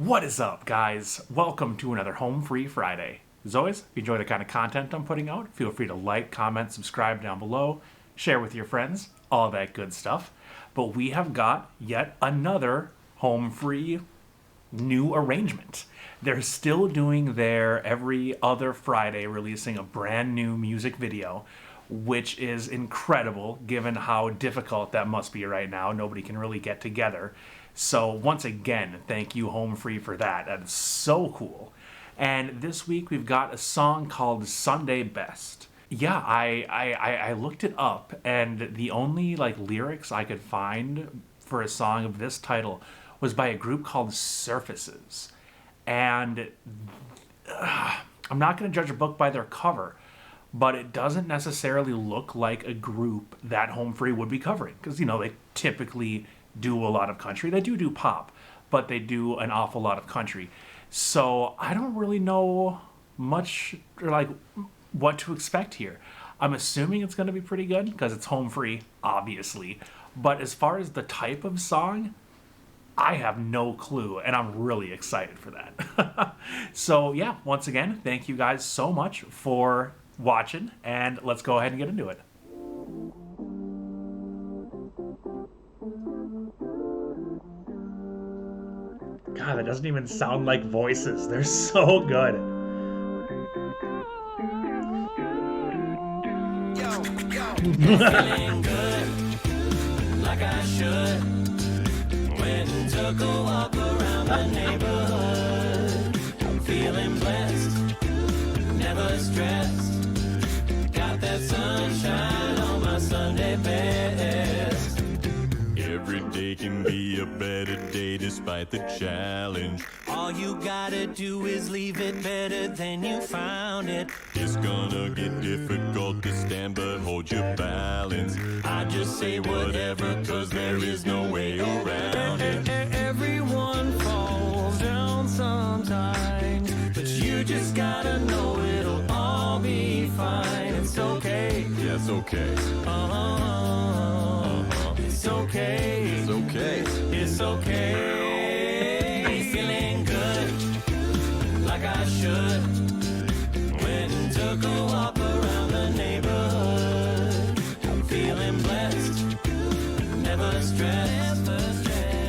What is up, guys? Welcome to another Home Free Friday. As always, if you enjoy the kind of content I'm putting out, feel free to like, comment, subscribe down below, share with your friends, all that good stuff. But we have got yet another Home Free new arrangement. They're still doing their every other Friday releasing a brand new music video, which is incredible given how difficult that must be right now. Nobody can really get together. So once again, thank you Home Free for that. That is so cool. And this week we've got a song called Sunday Best. Yeah, I looked it up, and the only lyrics I could find for a song of this title was by a group called Surfaces. And I'm not going to judge a book by their cover, but it doesn't necessarily look like a group that Home Free would be covering. Because, they typically do a lot of country. They do pop, but they do an awful lot of country. So I don't really know much or what to expect here. I'm assuming it's going to be pretty good because it's Home Free, obviously. But as far as the type of song, I have no clue, and I'm really excited for that. So yeah, once again, thank you guys so much for watching, and let's go ahead and get into it. God, that doesn't even sound like voices. They're so good. Feeling good, like I should. Went and took a walk around the neighborhood. I'm feeling blessed, never stressed. Got that sunshine on my Sunday best. Every day can be a better day despite the challenge. All you gotta do is leave it better than you found it. It's gonna get difficult to stand, but hold your balance. I just say whatever, cause there is no way around it. Everyone falls down sometimes, but you just gotta know it'll all be fine. It's okay. Yeah, it's okay. It's okay. It's okay. It's okay. Feeling good, like I should. Went and took a walk around the neighborhood. I'm feeling blessed, never stressed.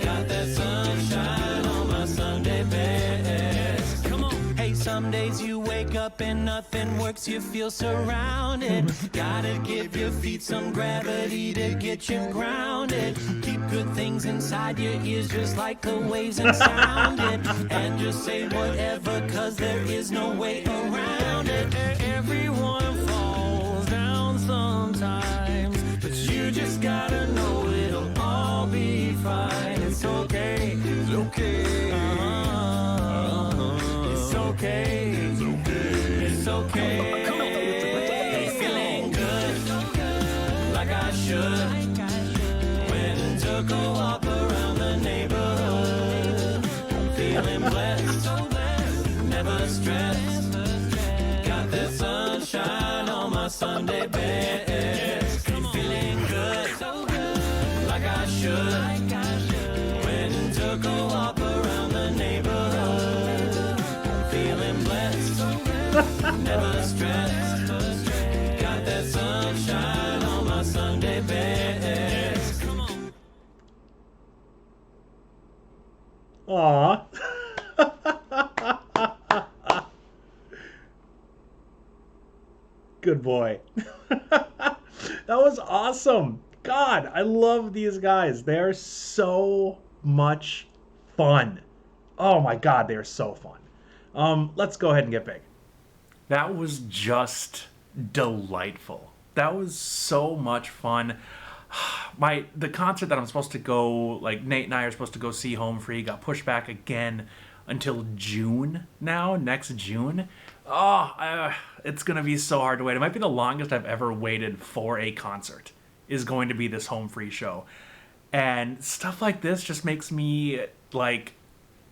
Got that sunshine on my Sunday best. Come on. Hey, some days you wake up and nothing works, you feel surrounded. Gotta give your feet some gravity to get you grounded. Keep good things inside your ears just like the waves and sound it. And just say whatever, cause there is no way around it. Everyone falls down sometimes, but you just gotta know it'll all be fine. It's okay. It's okay. It's okay. It's okay. It's okay. Feeling good, like I should. Went and took a walk around the neighborhood. I'm feeling blessed, never stressed. Got that sunshine on my Sunday best. Feeling good, like I should. Went and took a walk around the neighborhood. I'm feeling blessed, never stressed. Got that sunshine on my Sunday best. Come on. Aww. Good boy. That was awesome. God, I love these guys. They're so much fun. Oh my God, they're so fun. Let's go ahead and get big. That was just delightful. That was so much fun. The concert that I'm supposed to go, Nate and I are supposed to go see Home Free, got pushed back again until June now, next June. It's going to be so hard to wait. It might be the longest I've ever waited for a concert is going to be this Home Free show. And stuff like this just makes me,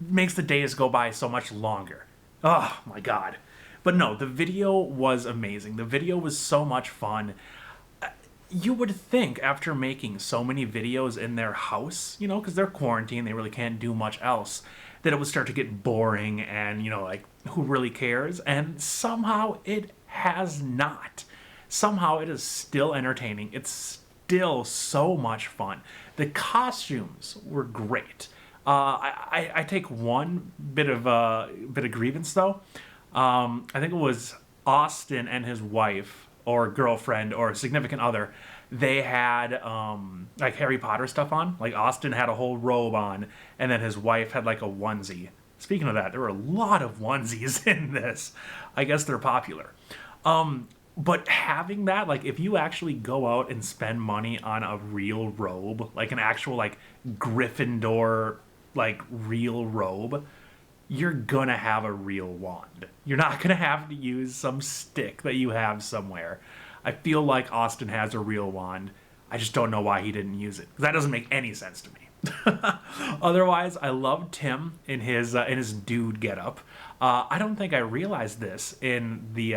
makes the days go by so much longer. Oh, my God. But no, the video was amazing. The video was so much fun. You would think after making so many videos in their house, because they're quarantined, they really can't do much else, that it would start to get boring and, like, who really cares? And somehow it has not. Somehow it is still entertaining. It's still so much fun. The costumes were great. I take one bit of grievance though. I think it was Austin and his wife or girlfriend or significant other. They had like Harry Potter stuff on. Like Austin had a whole robe on, and then his wife had like a onesie. Speaking of that, there were a lot of onesies in this. I guess they're popular. But having that, like, if you actually go out and spend money on a real robe, like an actual, like, Gryffindor, like, real robe, you're gonna have a real wand. You're not gonna have to use some stick that you have somewhere. I feel like Austin has a real wand. I just don't know why he didn't use it. 'Cause that doesn't make any sense to me. Otherwise, I love Tim in his dude getup. I don't think I realized this in the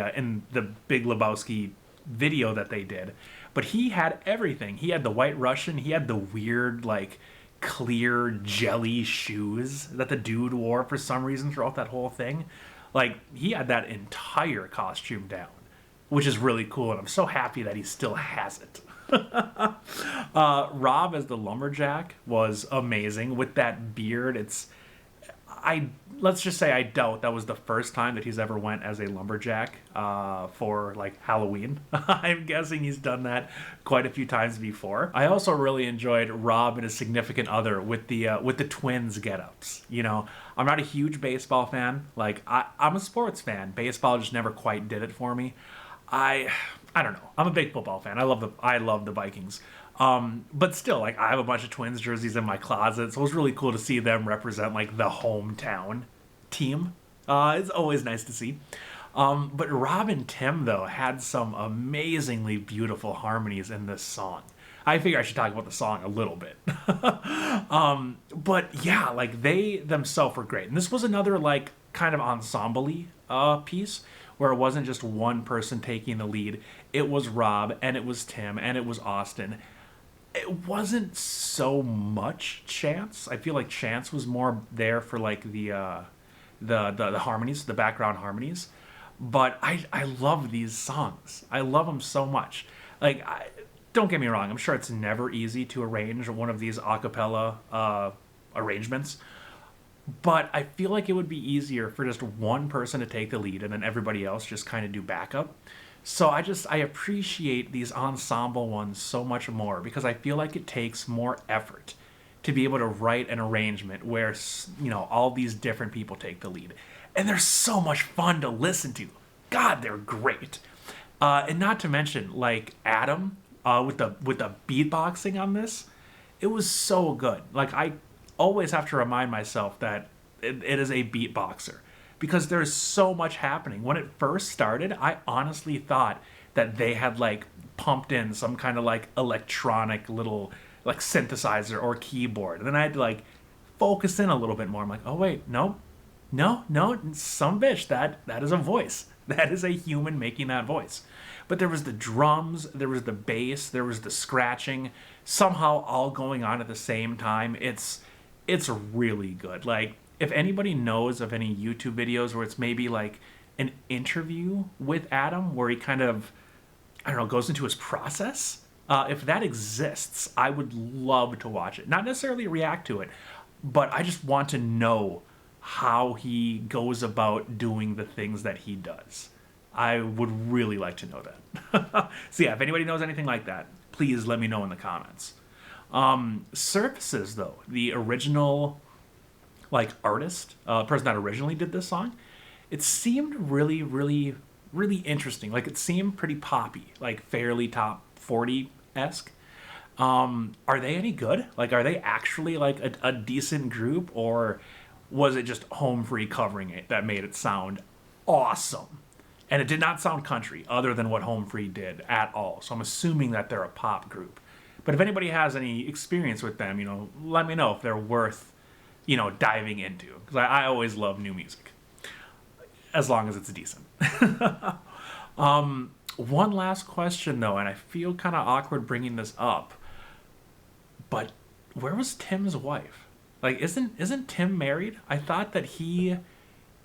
Big Lebowski video that they did, but he had everything. He had the White Russian. He had the weird like clear jelly shoes that the dude wore for some reason throughout that whole thing. Like he had that entire costume down, which is really cool, and I'm so happy that he still has it. Rob as the lumberjack was amazing with that beard. Let's just say I doubt that was the first time that he's ever went as a lumberjack for like Halloween. I'm guessing he's done that quite a few times before. I also really enjoyed Rob and his significant other with the twins get-ups. I'm not a huge baseball fan. Like I'm a sports fan. Baseball just never quite did it for me. I don't know. I'm a big football fan. I love the Vikings. But still, like I have a bunch of Twins jerseys in my closet, so it was really cool to see them represent like the hometown team. It's always nice to see. But Rob and Tim though had some amazingly beautiful harmonies in this song. I figure I should talk about the song a little bit. But yeah, like they themselves were great. And this was another like kind of ensemble-y piece where it wasn't just one person taking the lead. It was Rob and it was Tim and it was Austin. It wasn't so much Chance. I feel like Chance was more there for like the harmonies, the background harmonies. But I love these songs. I love them so much. Like, don't get me wrong. I'm sure it's never easy to arrange one of these a cappella arrangements. But I feel like it would be easier for just one person to take the lead and then everybody else just kind of do backup. So I appreciate these ensemble ones so much more because I feel like it takes more effort to be able to write an arrangement where, all these different people take the lead. And they're so much fun to listen to. God, they're great. And not to mention, like, Adam with the beatboxing on this, it was so good. Like, I always have to remind myself that it is a beatboxer. Because there's so much happening. When it first started, I honestly thought that they had like pumped in some kind of like electronic little like synthesizer or keyboard. And then I had to like focus in a little bit more. I'm like, oh wait, no, some bitch, that is a voice. That is a human making that voice. But there was the drums, there was the bass, there was the scratching, somehow all going on at the same time. It's really good. Like, if anybody knows of any YouTube videos where it's maybe like an interview with Adam where he kind of, goes into his process, if that exists, I would love to watch it. Not necessarily react to it, but I just want to know how he goes about doing the things that he does. I would really like to know that. So yeah, if anybody knows anything like that, please let me know in the comments. Surfaces, though, the original like artist, person that originally did this song, it seemed really, really, really interesting. Like it seemed pretty poppy, like fairly top 40-esque. Are they any good? Like, are they actually like a decent group, or was it just Home Free covering it that made it sound awesome? And it did not sound country, other than what Home Free did at all. So I'm assuming that they're a pop group. But if anybody has any experience with them, let me know if they're worth diving into, because I always love new music, as long as it's decent. One last question, though, and I feel kind of awkward bringing this up, but where was Tim's wife? Like, isn't Tim married? I thought that he,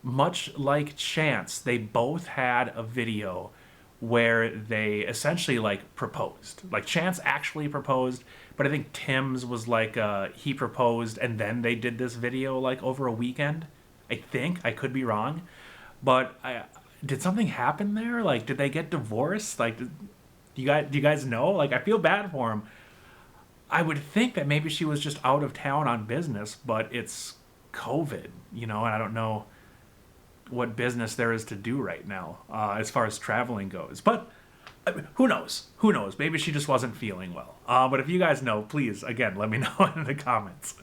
much like Chance, they both had a video where they essentially like proposed. Like Chance actually proposed, but I think Tim's was like he proposed and then they did this video like over a weekend. I think I could be wrong, but did something happen there? Like, did they get divorced? Like, do you guys know? Like, I feel bad for him. I would think that maybe she was just out of town on business, but it's COVID, you know, and I don't know what business there is to do right now as far as traveling goes. But I mean, who knows? Who knows? Maybe she just wasn't feeling well. But if you guys know, please, again, let me know in the comments.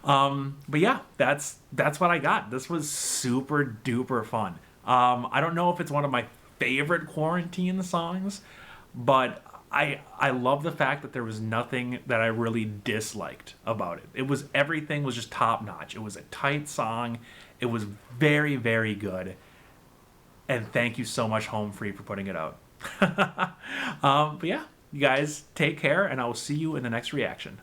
But yeah, that's what I got. This was super duper fun. I don't know if it's one of my favorite quarantine songs, but I love the fact that there was nothing that I really disliked about it. Everything was just top notch. It was a tight song. It was very, very good. And thank you so much, Home Free, for putting it out. But yeah, you guys take care, and I will see you in the next reaction.